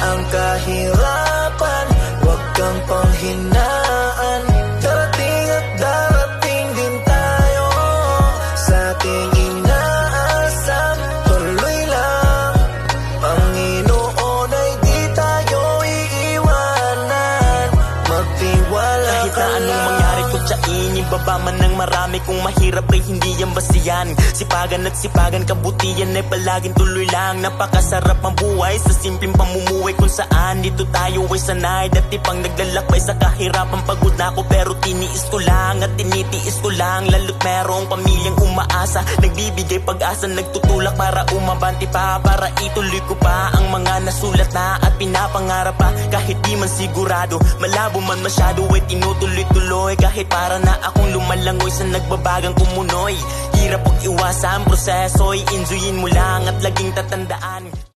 ang kahirapan, huwag kang panghinaan. Darating at darating din tayo sa ating inaasam. Tuloy lang, Panginoon ay di tayo iiwanan. Magtiwala kahit ka na anong lang. mangyari kutsain, ibaba man ng marami. Kung mahirap ay hindi yan basihan. Sipagan at sipagan, kabutihan ay palaging tuloy lang. Napakasarap ang buhay sa simpleng pamumuhay kung saan dito tayo ay sanay. Dati pang naglalakbay sa kahirapan, pagod na ako pero tiniis ko lang at tinitiis ko lang. Lalo't merong pamilyang umaasa, nagbibigay pag-asa, nagtutulak para umabanti pa, para ituloy ko pa ang mga nasulat na at pinapangarap pa. Kahit di man sigurado, malabo man masyado ay tinutuloy-tuloy. Kahit para na akong lumalangoy sa nagbabagang kumunoy. Hirap pag iwasan proseso, i-enjoyin mo lang at laging tatandaan